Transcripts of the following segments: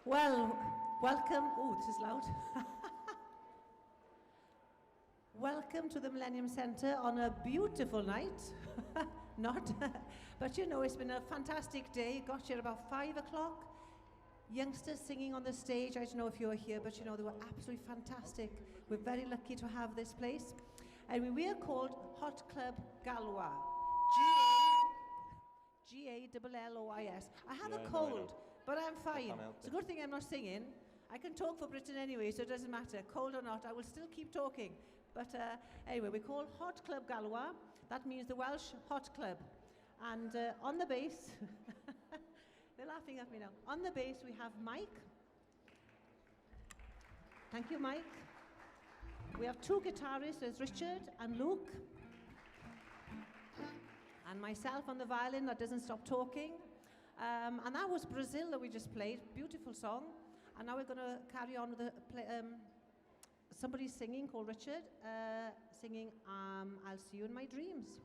Well, welcome. Oh, this is loud. Welcome to the Millennium Centre on a beautiful night. Not, but you know, it's been a fantastic day. Got here about 5 o'clock. Youngsters singing on the stage. I don't know if you were here, but you know, they were absolutely fantastic. We're very lucky to have this place. And we are called Hot Club Gallois. Gallois. I have a cold, but I'm fine. It's a good thing I'm not singing. I can talk for Britain anyway, so it doesn't matter. Cold or not, I will still keep talking. But anyway, we call Hot Club Gallois. That means the Welsh Hot Club. And on the bass, they're laughing at me now. On the bass, we have Mike. Thank you, Mike. We have two guitarists, there's Richard and Luke. And myself on the violin that doesn't stop talking. And that was Brazil that we just played, beautiful song. And now we're going to carry on with somebody singing called Richard, singing I'll See You in My Dreams.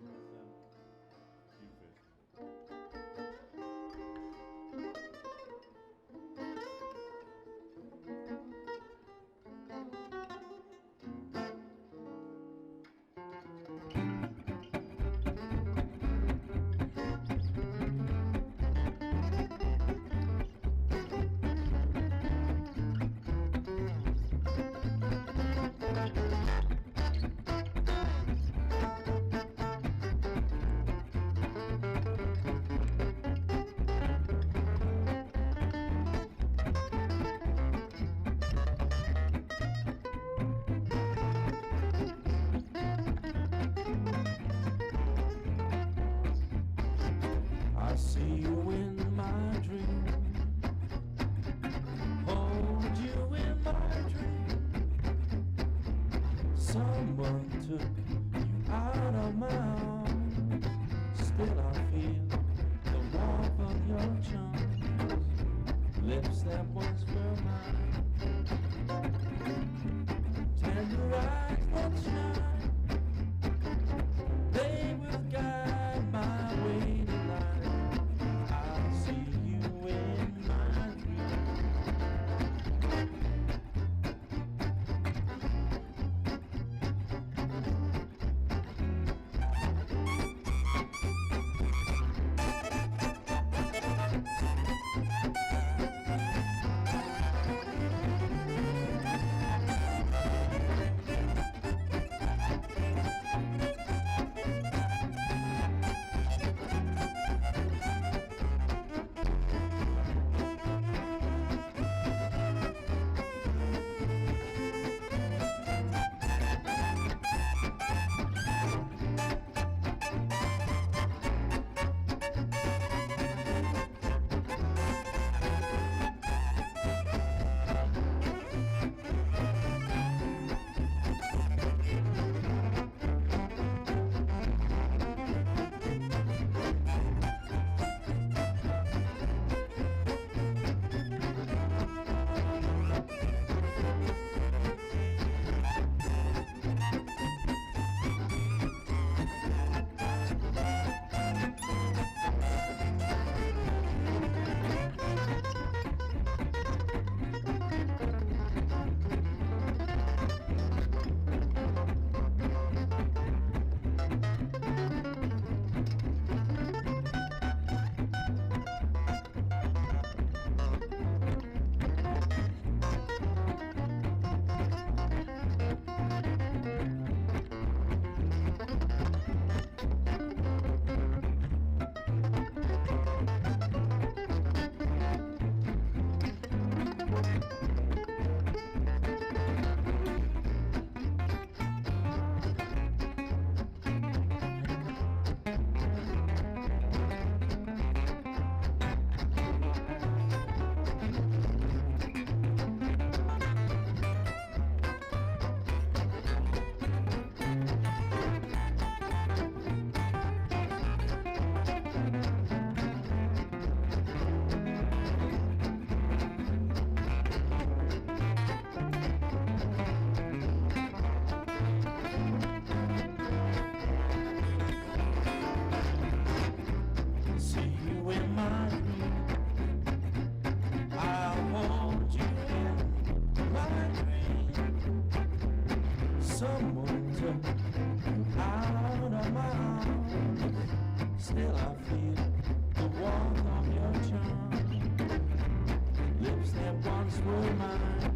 days were mine,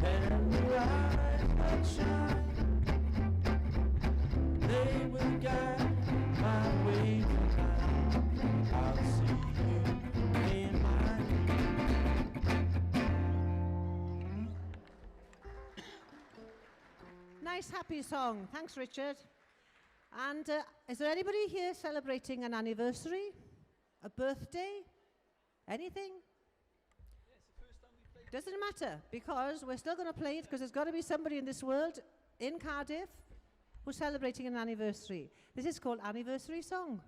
and the eyes that shine, they will guide my way tonight. I'll see you in my Nice, happy song. Thanks, Richard. And is there anybody here celebrating an anniversary? A birthday? Anything? Doesn't matter, because we're still going to play it, because there's got to be somebody in this world, in Cardiff, who's celebrating an anniversary. This is called Anniversary Song.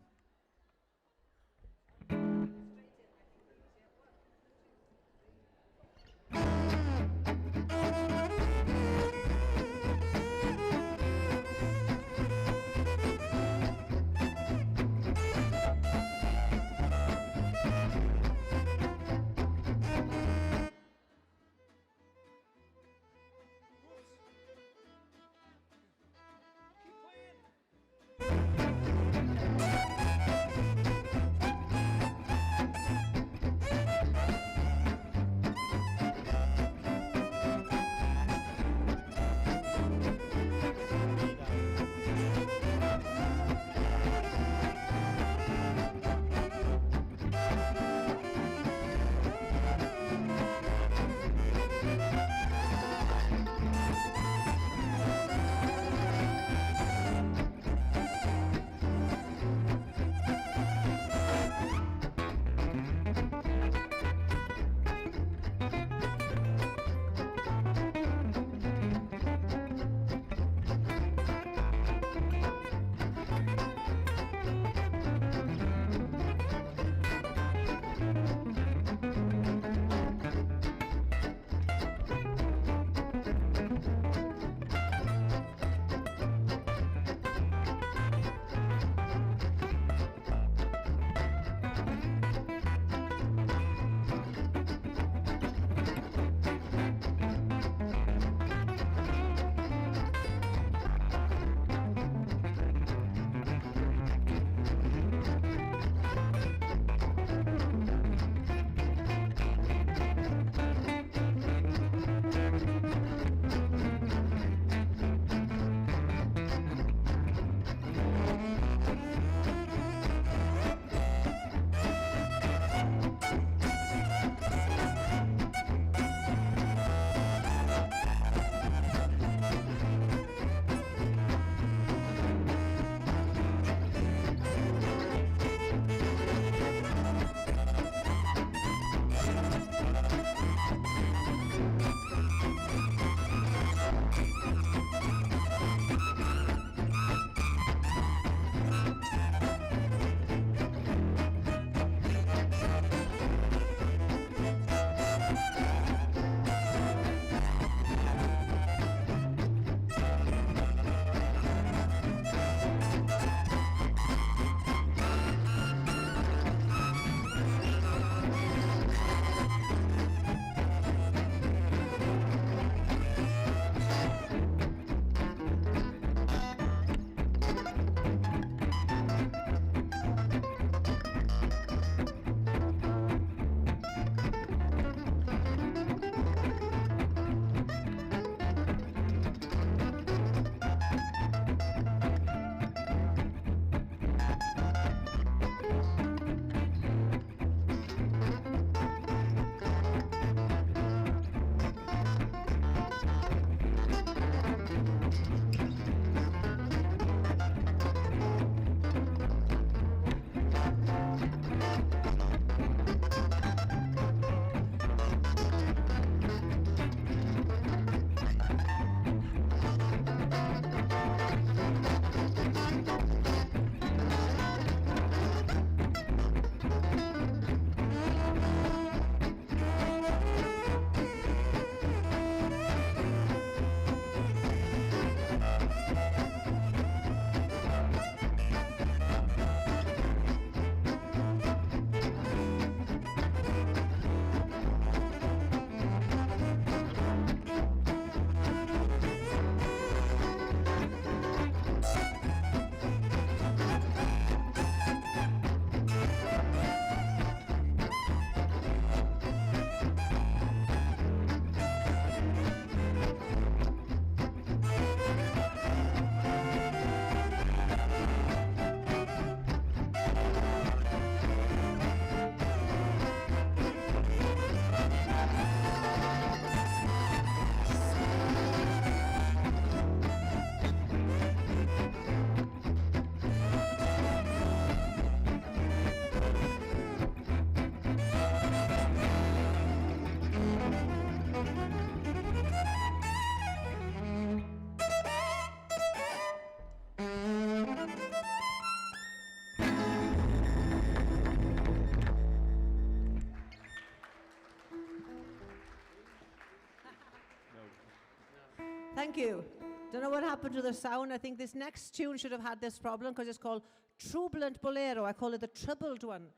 Thank you. Don't know what happened to the sound. I think this next tune should have had this problem because it's called Troublent Bolero. I call it the troubled one.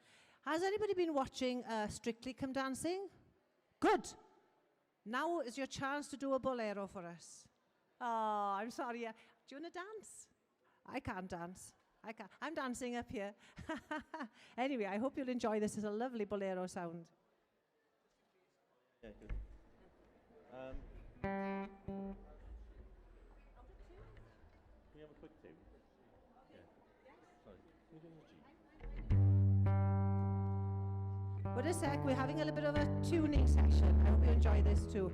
Has anybody been watching Strictly Come Dancing? Good. Now is your chance to do a bolero for us. Oh, I'm sorry. Do you want to dance? I can't dance. I can't. I'm dancing up here. Anyway, I hope you'll enjoy this. It's a lovely bolero sound. Yeah, good. Can we have a quick tune? Yeah. Sorry. Can we do a G? Wait a sec, we're having a little bit of a tuning session. I hope you enjoy this too.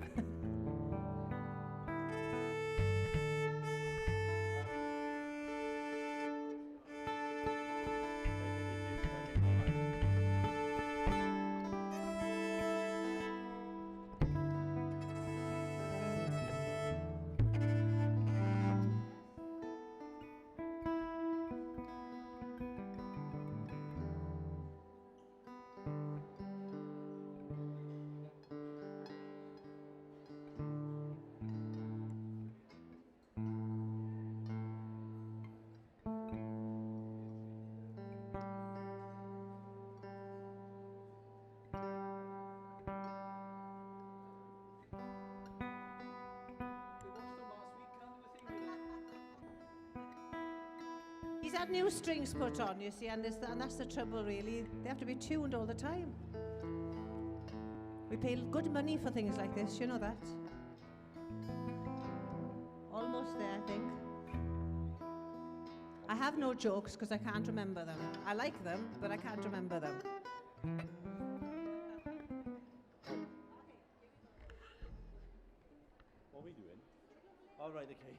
He's had new strings put on, you see, and that's the trouble, really. They have to be tuned all the time. We pay good money for things like this, you know that? Almost there, I think. I have no jokes because I can't remember them. I like them, but I can't remember them. What are we doing? All right, okay.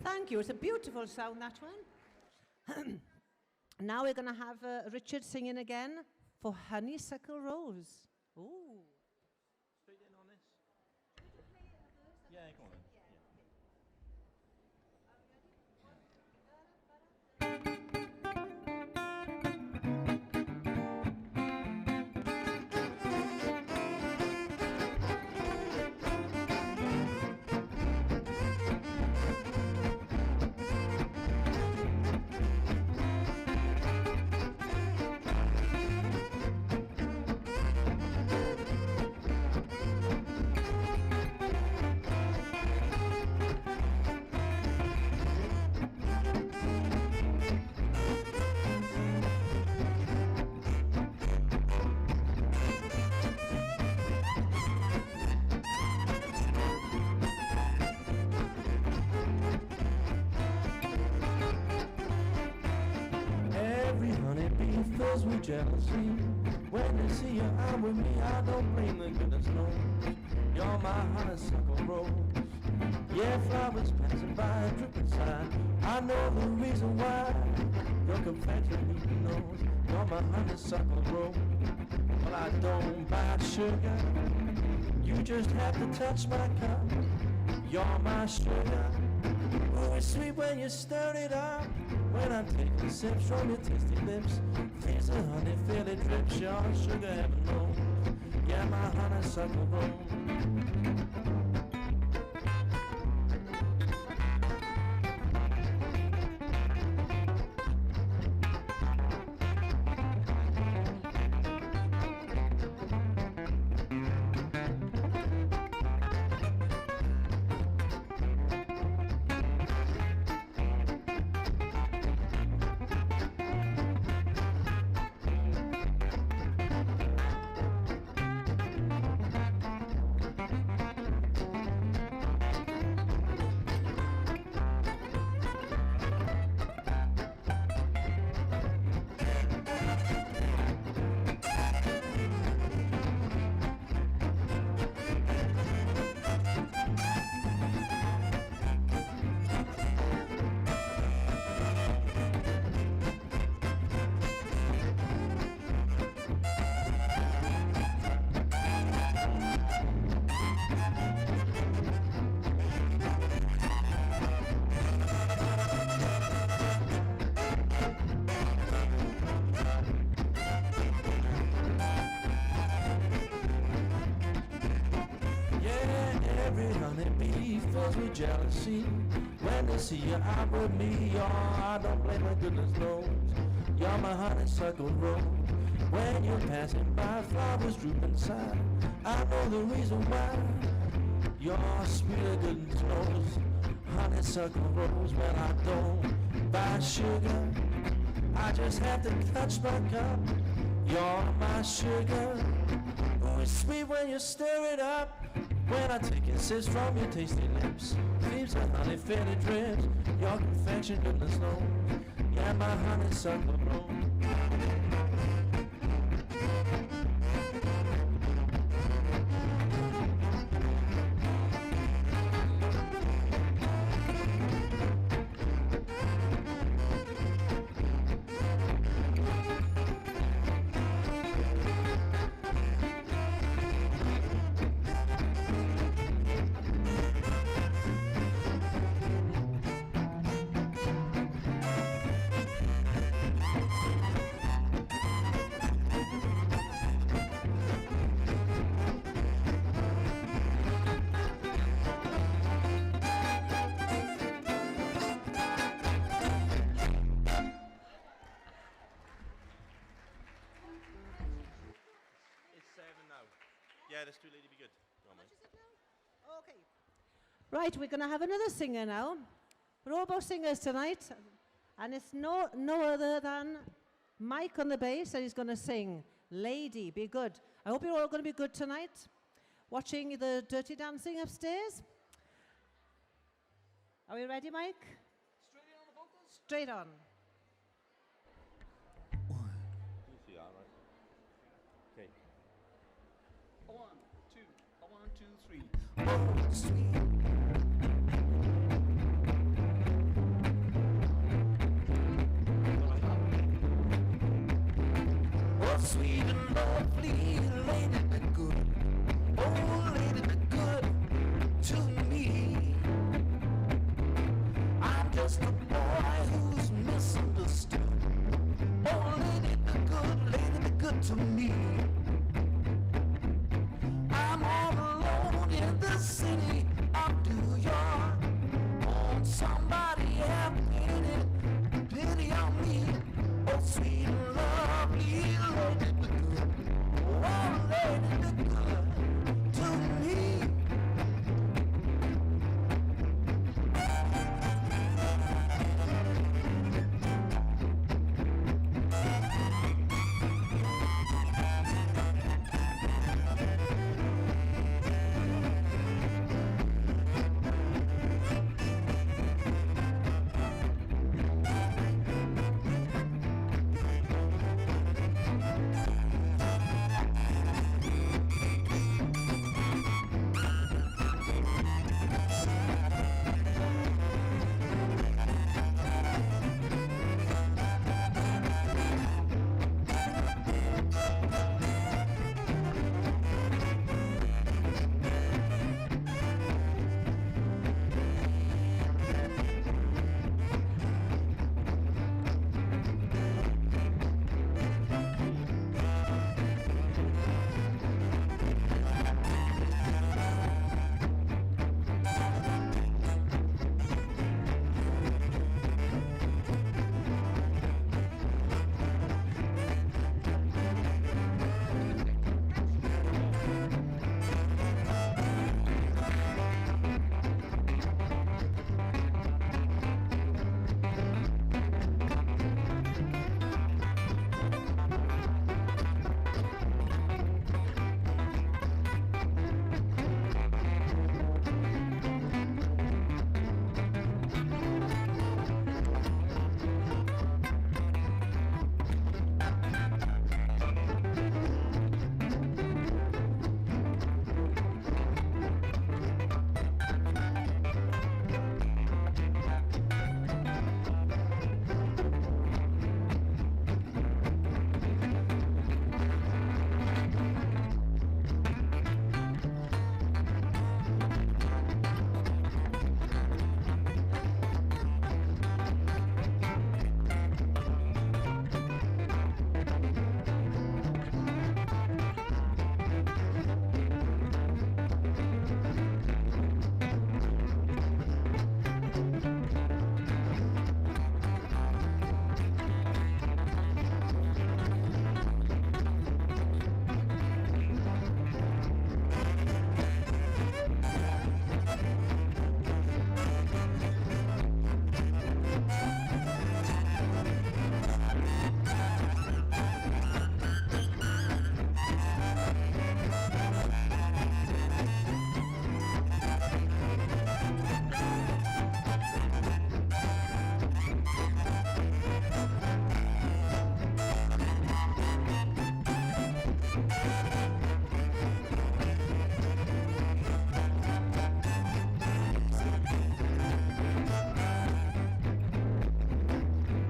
Thank you. It's a beautiful sound, that one. Now we're going to have Richard singing again for Honeysuckle Rose. Ooh. Straight in on this. Yeah, go on then. Every honeybee fills with jealousy. When they see you out with me, I don't blame the goodness knows. You're my honeysuckle rose. Yeah, flowers passing by, dripping side. I know the reason why. Your confection even knows. You're my honeysuckle rose. Well, I don't buy sugar. You just have to touch my cup. You're my sugar. Oh, it's sweet when you stir it up. When I'm taking sips from your tasty lips, feels the honey, feel it drips. Your sugar heaven knows. Yeah, my honeysuckle rose. Jealousy when they see you out with me. Oh, I don't blame my goodness knows. You're my honeysuckle rose. When you're passing by, flowers droop inside. I know the reason why. You're sweeter goodness knows. Honeysuckle rose. Well, I don't buy sugar. I just have to touch my cup. You're my sugar. Oh, it's sweet when you stir it up. When I take a sip from your tasty lips, leaves a honey faded drips. Your confection goodness knows. Yeah, my honeysuckle rose. Yeah, this two lady be good. Go on, mate. Okay. Right, we're going to have another singer now. We're all both singers tonight, and it's no other than Mike on the bass, and he's going to sing Lady, Be Good. I hope you're all going to be good tonight, watching the Dirty Dancing upstairs. Are we ready, Mike? Straight in on the vocals? Straight on. You see that, right? Okay. A one, two, three. Oh, sweet. sweet and lovely lady, be good. Oh, lady, be good to me. I'm just a boy who's misunderstood. Oh, lady, be good to me. I'm all alone in the city of New York. Won't somebody have pity on me? Oh, sweet and lovely lady, be good. Oh, lady, be good to me.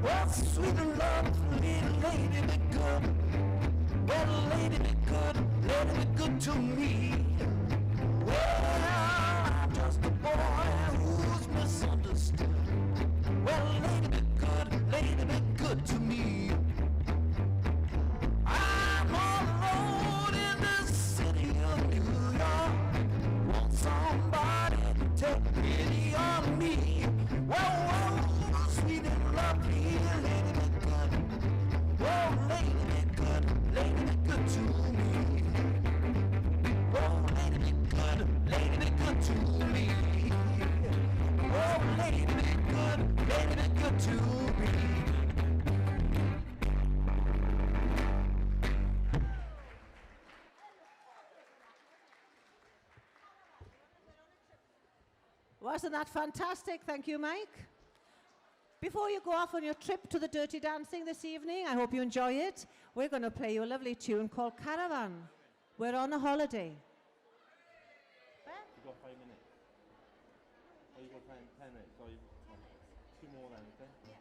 Well, sweet and lovely lady, be good. Well, lady, be good. Lady, be good to me. Well, I'm just a boy who's misunderstood. Well, lady, be good. Lady, be good to me. I'm all alone in the city of New York. Won't somebody take pity on me? Whoa, sweet and lovely lady, be good. Whoa, lady, be good. Lady, be good to me. Whoa, lady, be good. Lady, be good to me. Whoa, lady, be good. Lady, be good to me. Wasn't that fantastic? Thank you, Mike. Before you go off on your trip to the Dirty Dancing this evening, I hope you enjoy it. We're going to play you a lovely tune called Caravan. We're on a holiday. You've got 5 minutes. Or you've got 10 minutes. So you've 2 more then, okay? Yeah.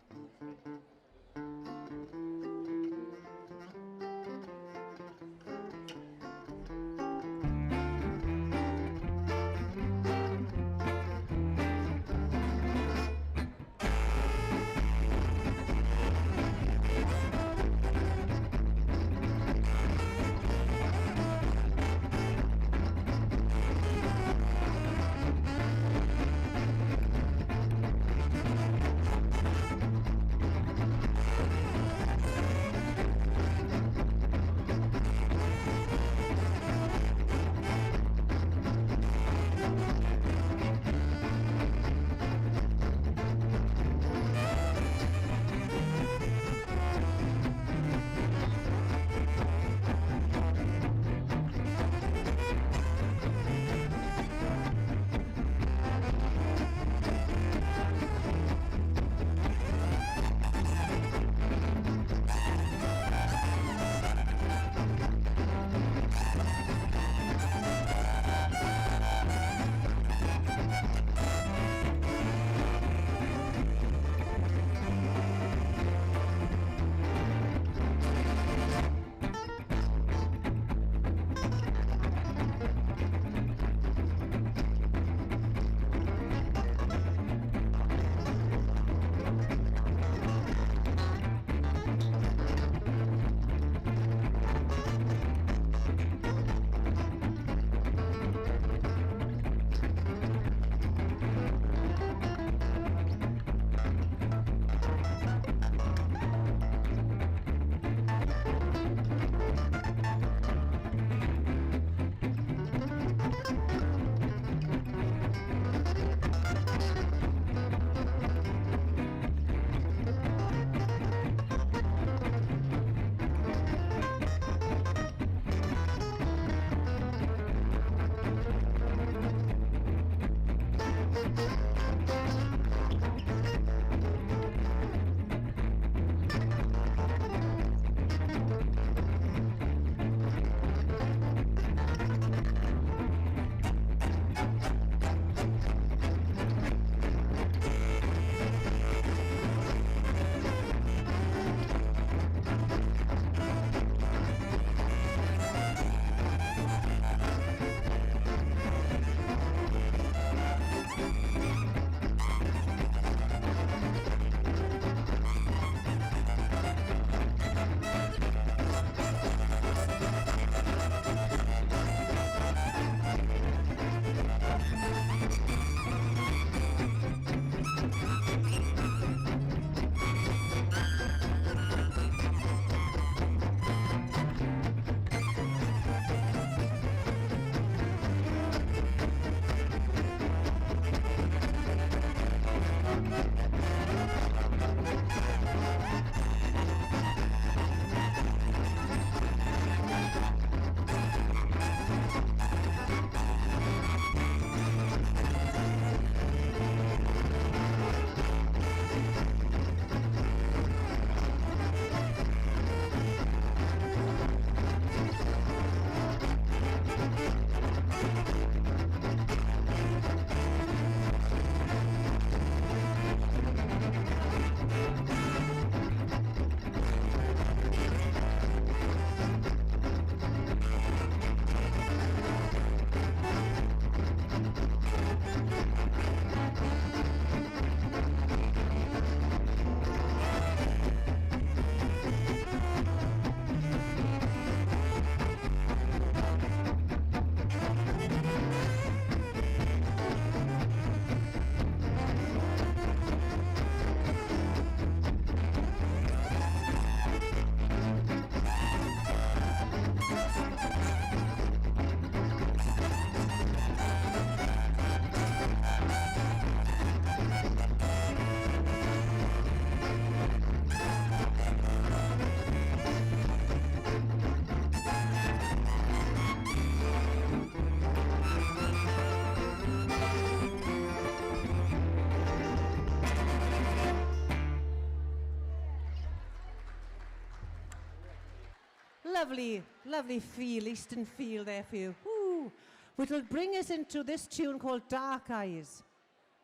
lovely, lovely feel, Eastern feel there for you. Woo. Which will bring us into this tune called Dark Eyes.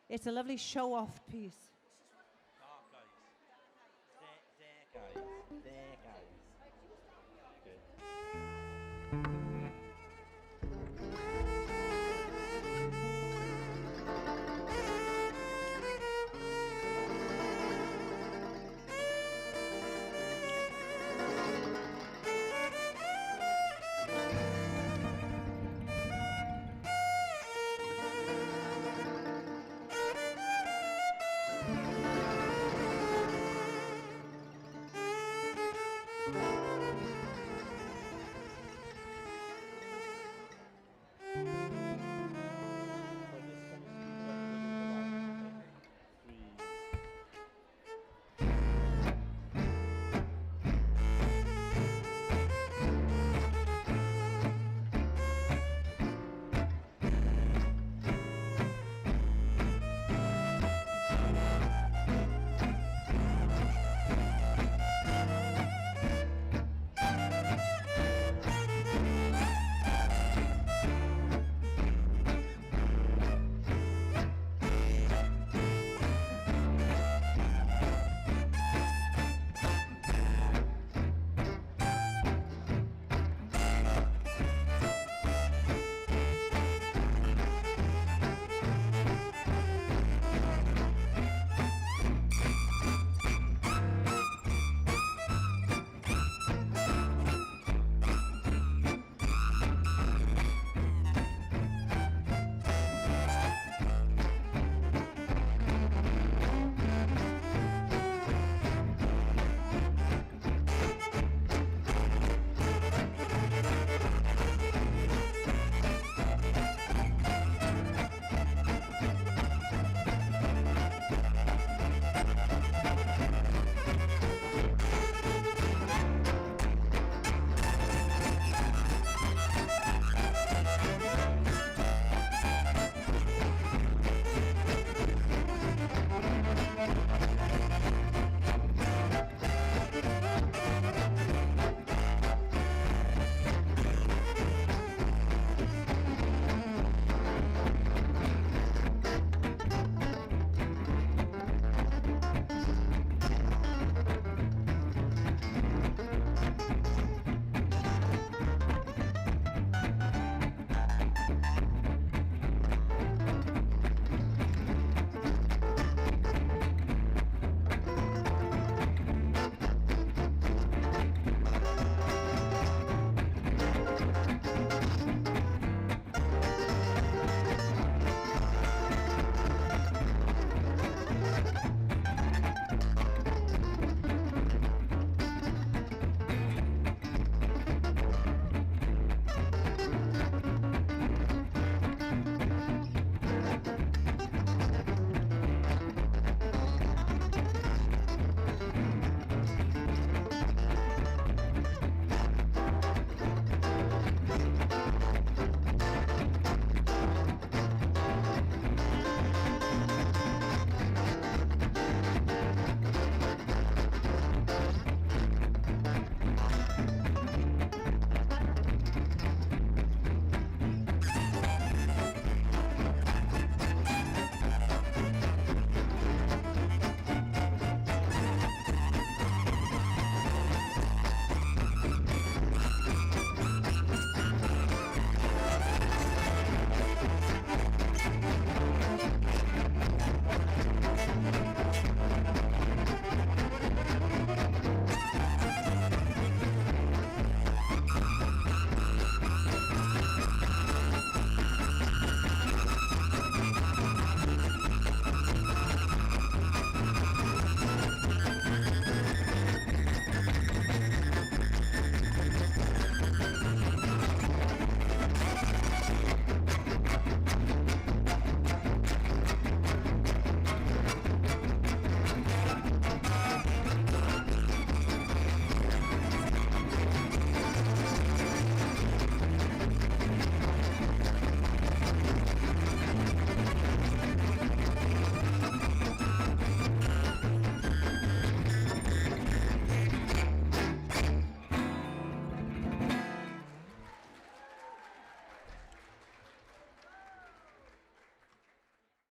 It's a lovely show-off piece. Dark eyes. Dark eyes. Dark eyes. Okay.